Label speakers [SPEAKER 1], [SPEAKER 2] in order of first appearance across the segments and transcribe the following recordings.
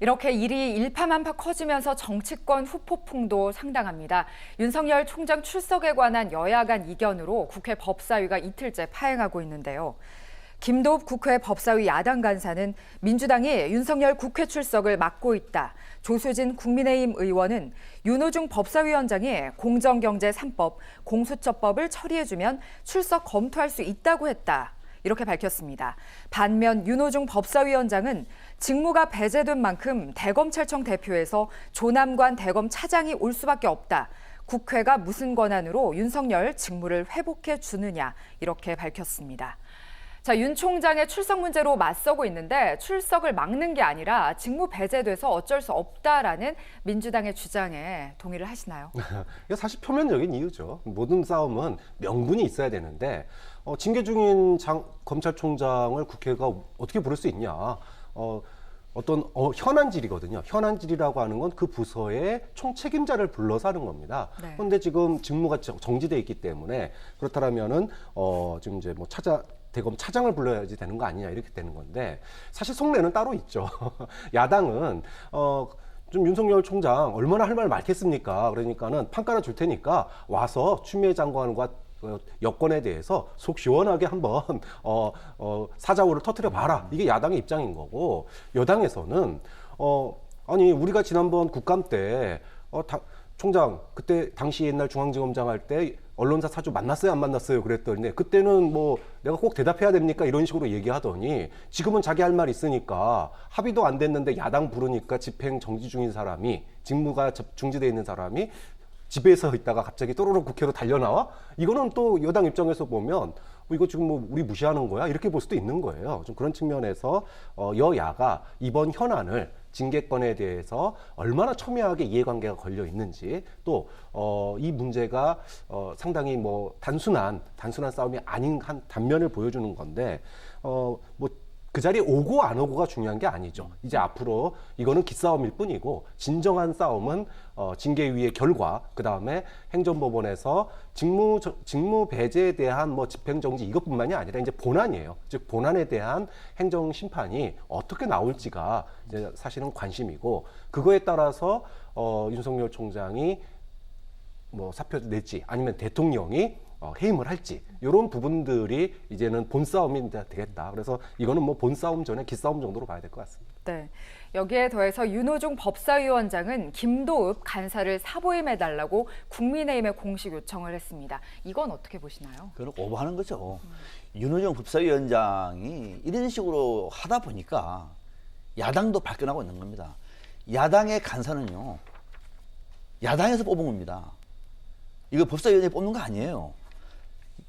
[SPEAKER 1] 이렇게 일이 일파만파 커지면서 정치권 후폭풍도 상당합니다. 윤석열 총장 출석에 관한 여야 간 이견으로 국회 법사위가 이틀째 파행하고 있는데요. 김도읍 국회 법사위 야당 간사는 민주당이 윤석열 국회 출석을 막고 있다. 조수진 국민의힘 의원은 윤호중 법사위원장이 공정경제 3법, 공수처법을 처리해주면 출석 검토할 수 있다고 했다. 이렇게 밝혔습니다. 반면 윤호중 법사위원장은 직무가 배제된 만큼 대검찰청 대표에서 조남관 대검 차장이 올 수밖에 없다. 국회가 무슨 권한으로 윤석열 직무를 회복해 주느냐 이렇게 밝혔습니다. 자, 윤 총장의 출석 문제로 맞서고 있는데 출석을 막는 게 아니라 직무 배제돼서 어쩔 수 없다라는 민주당의 주장에 동의를 하시나요?
[SPEAKER 2] 이거 사실 표면적인 이유죠. 모든 싸움은 명분이 있어야 되는데 징계 중인 검찰총장을 국회가 어떻게 부를 수 있냐. 어떤 현안질이거든요. 현안질이라고 하는 건 그 부서의 총책임자를 불러서 하는 겁니다.
[SPEAKER 1] 네.
[SPEAKER 2] 그런데 지금 직무가 정지돼 있기 때문에 그렇다면은 지금 이제 뭐 대검 차장을 불러야지 되는 거 아니냐 이렇게 되는 건데 사실 속내는 따로 있죠. 야당은 좀 윤석열 총장 얼마나 할 말 많겠습니까? 그러니까는 판 깔아 줄 테니까 와서 추미애 장관과 여권에 대해서 속 시원하게 한번 사자우를 터뜨려 봐라. 이게 야당의 입장인 거고 여당에서는 아니 우리가 지난번 국감 때 총장 그때 당시 옛날 중앙지검장 할 때 언론사 사주 만났어요 안 만났어요 그랬더니 그때는 뭐 내가 꼭 대답해야 됩니까 이런 식으로 얘기하더니 지금은 자기 할 말 있으니까 합의도 안 됐는데 야당 부르니까 집행 정지 중인 사람이 직무가 중지돼 있는 사람이 집에서 있다가 갑자기 또로록 국회로 달려나와? 이거는 또 여당 입장에서 보면 이거 지금 뭐 우리 무시하는 거야? 이렇게 볼 수도 있는 거예요. 좀 그런 측면에서 여야가 이번 현안을 징계권에 대해서 얼마나 첨예하게 이해관계가 걸려 있는지 또 이 문제가 상당히 뭐 단순한 싸움이 아닌 한 단면을 보여주는 건데 뭐 그 자리에 오고 안 오고가 중요한 게 아니죠. 이제 앞으로 이거는 기싸움일 뿐이고 진정한 싸움은 징계위의 결과, 그 다음에 행정법원에서 직무 배제에 대한 뭐 집행정지 이것뿐만이 아니라 이제 본안이에요. 즉 본안에 대한 행정심판이 어떻게 나올지가 이제 사실은 관심이고 그거에 따라서 윤석열 총장이 뭐 사표를 낼지 아니면 대통령이 해임을 할지 이런 부분들이 이제는 본싸움이 되겠다. 그래서 이거는 뭐 본싸움 전에 기싸움 정도로 봐야 될 것 같습니다.
[SPEAKER 1] 네. 여기에 더해서 윤호중 법사위원장은 김도읍 간사를 사보임해달라고 국민의힘에 공식 요청을 했습니다. 이건 어떻게 보시나요?
[SPEAKER 3] 그건 오버하는 거죠. 윤호중 법사위원장이 이런 식으로 하다 보니까 야당도 발끈하고 있는 겁니다. 야당의 간사는요, 야당에서 뽑은 겁니다. 이거 법사위원장이 뽑는 거 아니에요.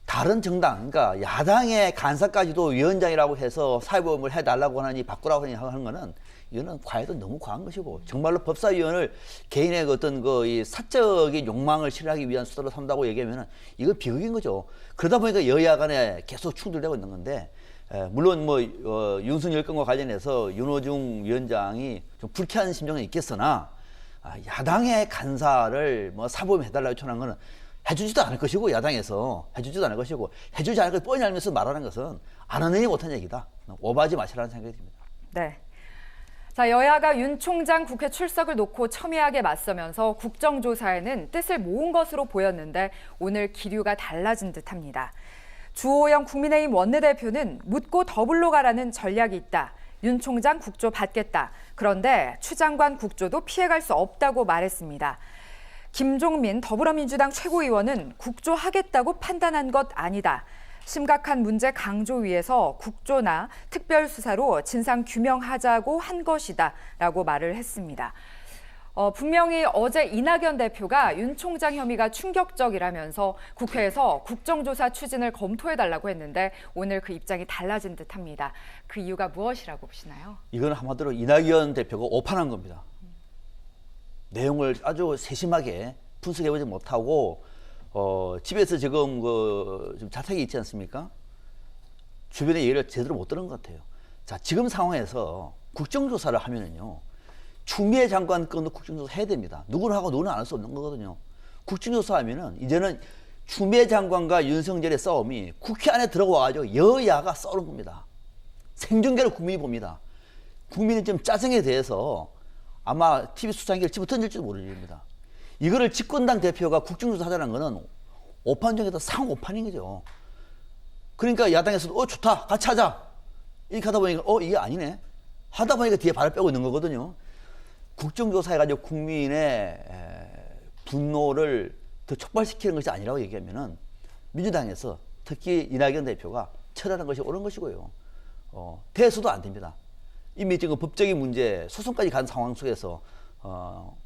[SPEAKER 3] 다른 정당, 그러니까 야당의 간사까지도 위원장이라고 해서 사회보험을 해달라고 하니 바꾸라고 하는 거는 이거는 과해도 너무 과한 것이고 정말로 법사위원을 개인의 어떤 이 사적인 욕망을 실현하기 위한 수단으로 삼다고 얘기하면은 이건 비극인 거죠. 그러다 보니까 여야 간에 계속 충돌되고 있는 건데 물론 뭐 윤석열 건과 관련해서 윤호중 위원장이 좀 불쾌한 심정은 있겠으나 야당의 간사를 뭐 사보임 해달라고 요청한 거는 해주지도 않을 것이고 야당에서 해주지도 않을 것이고 해주지 않을 것 뻔히 알면서 말하는 것은 안 하느니 못한 얘기다. 오버하지 마시라는 생각이 듭니다.
[SPEAKER 1] 네. 자, 여야가 윤 총장 국회 출석을 놓고 첨예하게 맞서면서 국정조사에는 뜻을 모은 것으로 보였는데 오늘 기류가 달라진 듯합니다. 주호영 국민의힘 원내대표는 묻고 더불로 가라는 전략이 있다. 윤 총장 국조 받겠다. 그런데 추 장관 국조도 피해갈 수 없다고 말했습니다. 김종민 더불어민주당 최고위원은 국조하겠다고 판단한 것 아니다. 심각한 문제 강조 위에서 국조나 특별수사로 진상 규명하자고 한 것이다 라고 말을 했습니다. 분명히 어제 이낙연 대표가 윤 총장 혐의가 충격적이라면서 국회에서 국정조사 추진을 검토해달라고 했는데 오늘 그 입장이 달라진 듯합니다. 그 이유가 무엇이라고 보시나요?
[SPEAKER 3] 이건 한마디로 이낙연 대표가 오판한 겁니다. 내용을 아주 세심하게 분석해보지 못하고 집에서 지금 좀 자택이 있지 않습니까? 주변의 얘기를 제대로 못 들은 것 같아요. 자, 지금 상황에서 국정조사를 하면은요, 추미애 장관 건도 국정조사 해야 됩니다. 누구는 하고 누구는 안 할 수 없는 거거든요. 국정조사 하면은 이제는 추미애 장관과 윤석열의 싸움이 국회 안에 들어와가지고 여야가 싸우는 겁니다. 생중계로 국민이 봅니다. 국민의 좀 짜증에 대해서 아마 TV 수상기를 집어 던질지도 모를 일입니다. 이거를 집권당 대표가 국정조사 하자는 거는 오판 중에서 상오판인 거죠. 그러니까 야당에서도 좋다 같이 하자 이렇게 하다 보니까 이게 아니네 하다 보니까 뒤에 발을 빼고 있는 거거든요. 국정조사 해가지고 국민의 분노를 더 촉발시키는 것이 아니라고 얘기하면은 민주당에서 특히 이낙연 대표가 철회하는 것이 옳은 것이고요. 대수도 안 됩니다. 이미 지금 법적인 문제 소송까지 간 상황 속에서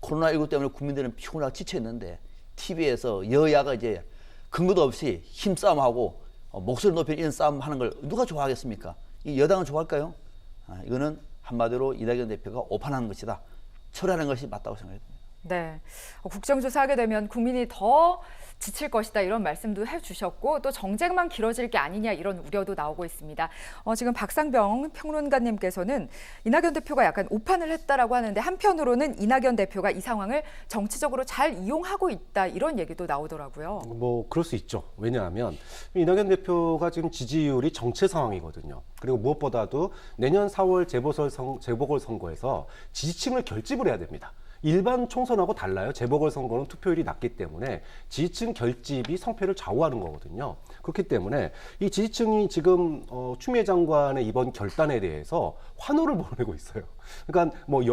[SPEAKER 3] 코로나19 때문에 국민들은 피곤하고 지쳐 있는데 TV에서 여야가 이제 근거도 없이 힘싸움하고 목소리 높이는 이런 싸움 하는 걸 누가 좋아하겠습니까? 이 여당은 좋아할까요? 이거는 한마디로 이낙연 대표가 오판하는 것이다. 철회하는 것이 맞다고 생각합니다.
[SPEAKER 1] 네, 국정조사하게 되면 국민이 더 지칠 것이다 이런 말씀도 해주셨고 또 정쟁만 길어질 게 아니냐 이런 우려도 나오고 있습니다. 지금 박상병 평론가님께서는 이낙연 대표가 약간 오판을 했다라고 하는데 한편으로는 이낙연 대표가 이 상황을 정치적으로 잘 이용하고 있다 이런 얘기도 나오더라고요.
[SPEAKER 2] 뭐 그럴 수 있죠. 왜냐하면 이낙연 대표가 지금 지지율이 정체 상황이거든요. 그리고 무엇보다도 내년 4월 재보궐선거에서 지지층을 결집을 해야 됩니다. 일반 총선하고 달라요. 재보궐선거는 투표율이 낮기 때문에 지지층 결집이 성패를 좌우하는 거거든요. 그렇기 때문에 이 지지층이 지금 추미애 장관의 이번 결단에 대해서 환호를 보내고 있어요. 그러니까 뭐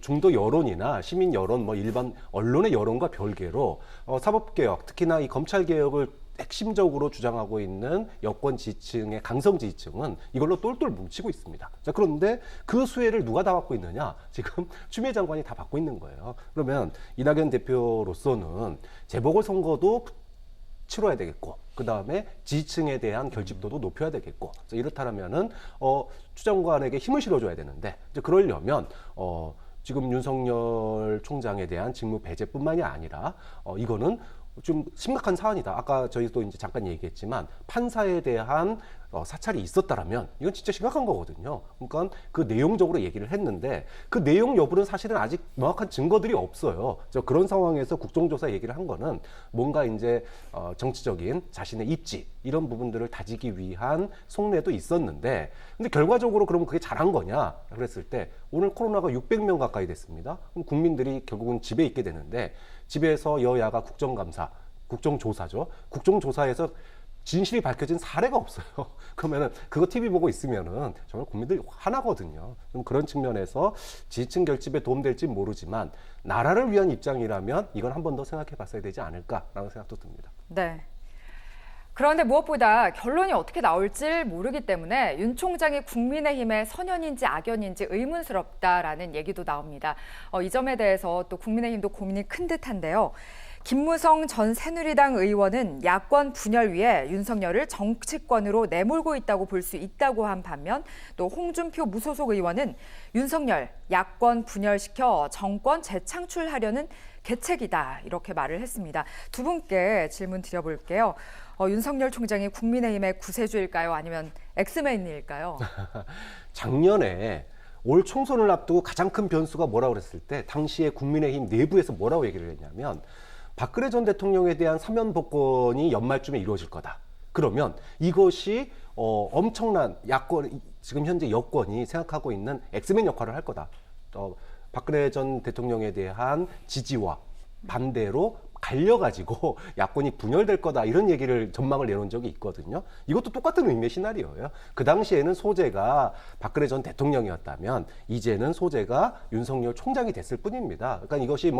[SPEAKER 2] 중도 여론이나 시민 여론, 뭐 일반 언론의 여론과 별개로 사법개혁, 특히나 이 검찰개혁을 핵심적으로 주장하고 있는 여권 지지층의 강성 지지층은 이걸로 똘똘 뭉치고 있습니다. 자, 그런데 그 수혜를 누가 다 받고 있느냐? 지금 추미애 장관이 다 받고 있는 거예요. 그러면 이낙연 대표로서는 재보궐선거도 치러야 되겠고, 그 다음에 지지층에 대한 결집도도 높여야 되겠고, 이렇다면은 추 장관에게 힘을 실어줘야 되는데, 이제 그러려면 지금 윤석열 총장에 대한 직무 배제뿐만이 아니라 이거는 좀 심각한 사안이다. 아까 저희도 이제 잠깐 얘기했지만 판사에 대한 사찰이 있었다라면 이건 진짜 심각한 거거든요. 그러니까 그 내용적으로 얘기를 했는데 그 내용 여부는 사실은 아직 명확한 증거들이 없어요. 그런 상황에서 국정조사 얘기를 한 거는 뭔가 이제 정치적인 자신의 입지 이런 부분들을 다지기 위한 속내도 있었는데 근데 결과적으로 그러면 그게 잘한 거냐 그랬을 때 오늘 코로나가 600명 가까이 됐습니다. 그럼 국민들이 결국은 집에 있게 되는데 집에서 여야가 국정감사, 국정조사죠. 국정조사에서 진실이 밝혀진 사례가 없어요. 그러면은 그거 TV 보고 있으면은 정말 국민들이 화나거든요. 좀 그런 측면에서 지지층 결집에 도움될지 모르지만 나라를 위한 입장이라면 이건 한 번 더 생각해 봤어야 되지 않을까라는 생각도 듭니다.
[SPEAKER 1] 네. 그런데 무엇보다 결론이 어떻게 나올지 모르기 때문에 윤 총장이 국민의힘의 선연인지 악연인지 의문스럽다라는 얘기도 나옵니다. 이 점에 대해서 또 국민의힘도 고민이 큰 듯한데요. 김무성 전 새누리당 의원은 야권 분열 위해 윤석열을 정치권으로 내몰고 있다고 볼 수 있다고 한 반면 또 홍준표 무소속 의원은 윤석열 야권 분열시켜 정권 재창출하려는 계책이다 이렇게 말을 했습니다. 두 분께 질문 드려볼게요. 윤석열 총장이 국민의힘의 구세주일까요? 아니면 엑스맨일까요?
[SPEAKER 2] 작년에 올 총선을 앞두고 가장 큰 변수가 뭐라고 그랬을 때 당시에 국민의힘 내부에서 뭐라고 얘기를 했냐면 박근혜 전 대통령에 대한 사면 복권이 연말쯤에 이루어질 거다. 그러면 이것이 엄청난 야권, 지금 현재 여권이 생각하고 있는 엑스맨 역할을 할 거다. 박근혜 전 대통령에 대한 지지와 반대로 갈려가지고 야권이 분열될 거다 이런 얘기를 전망을 내놓은 적이 있거든요. 이것도 똑같은 의미의 시나리오예요. 그 당시에는 소재가 박근혜 전 대통령이었다면 이제는 소재가 윤석열 총장이 됐을 뿐입니다. 그러니까 이것이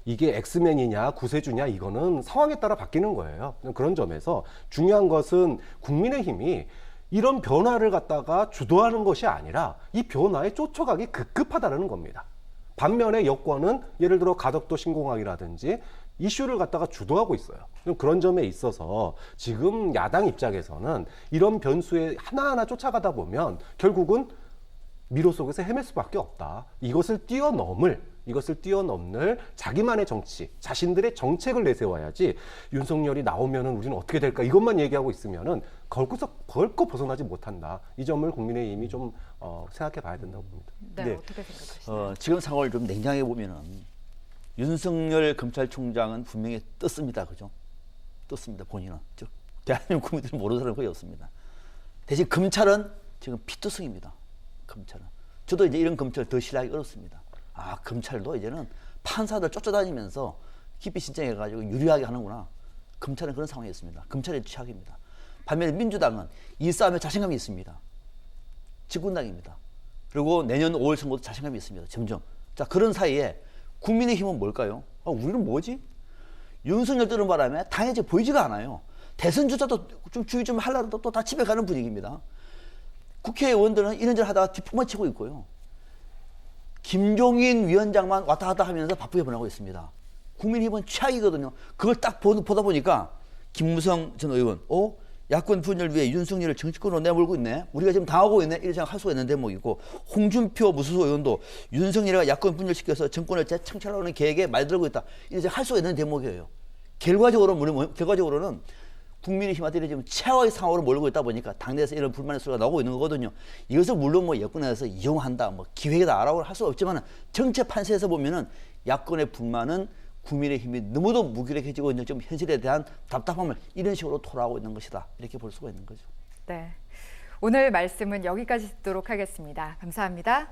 [SPEAKER 2] 이게 엑스맨이냐 구세주냐 이거는 상황에 따라 바뀌는 거예요. 그런 점에서 중요한 것은 국민의힘이 이런 변화를 갖다가 주도하는 것이 아니라 이 변화에 쫓아가기 급급하다는 겁니다. 반면에 여권은 예를 들어 가덕도 신공항이라든지 이슈를 갖다가 주도하고 있어요. 그런 점에 있어서 지금 야당 입장에서는 이런 변수에 하나하나 쫓아가다 보면 결국은 미로 속에서 헤맬 수밖에 없다. 이것을 뛰어넘을 자기만의 정치, 자신들의 정책을 내세워야지 윤석열이 나오면은 우리는 어떻게 될까 이것만 얘기하고 있으면은 걸ко 벗어나지 못한다. 이 점을 국민의힘이 좀 생각해 봐야 된다고 봅니다.
[SPEAKER 1] 네, 어떻게 생각하시나요?
[SPEAKER 3] 지금 상황을 좀 냉정하게 보면은 윤석열 검찰총장은 분명히 떴습니다, 그죠? 떴습니다, 본인은. 즉 대한민국 국민들이 모르는 사람은 거의 없습니다. 대신 검찰은 지금 피투성입니다. 검찰은. 저도 이제 이런 검찰 더 신뢰하기 어렵습니다. 아, 검찰도 이제는 판사들 쫓아다니면서 기피 신청해가지고 유리하게 하는구나. 검찰은 그런 상황이었습니다. 검찰의 취약입니다. 반면에 민주당은 이 싸움에 자신감이 있습니다. 집권당입니다. 그리고 내년 5월 선거도 자신감이 있습니다. 점점. 자, 그런 사이에 국민의힘은 뭘까요? 아, 우리는 뭐지? 윤석열 뜨는 바람에 당이 이제 보이지가 않아요. 대선 주자도 좀 주의 좀 하려고 또 다 집에 가는 분위기입니다. 국회의원들은 이런저런 하다가 뒷북만 치고 있고요. 김종인 위원장만 왔다 갔다 하면서 바쁘게 보내고 있습니다. 국민의힘은 최악이거든요. 그걸 딱 보다 보니까 김무성 전 의원, 야권 분열을 위해 윤석열을 정치권으로 내몰고 있네. 우리가 지금 당하고 있네. 이런 생각할 수가 있는 대목이고, 홍준표 무소속 의원도 윤석열이가 야권 분열시켜서 정권을 재창출하려는 계획에 말들고 있다. 이런 생각할 수가 있는 대목이에요. 결과적으로는 국민의힘한테 지금 최악의 상황으로 몰고 있다 보니까 당내에서 이런 불만의 소리가 나오고 있는 거거든요. 이것을 물론 뭐 여권에서 이용한다, 뭐 기획이다라고 할 수 없지만 정책 판세에서 보면은 야권의 불만은 국민의힘이 너무도 무기력해지고 있는 좀 현실에 대한 답답함을 이런 식으로 토로하고 있는 것이다. 이렇게 볼 수가 있는 거죠.
[SPEAKER 1] 네. 오늘 말씀은 여기까지 듣도록 하겠습니다. 감사합니다.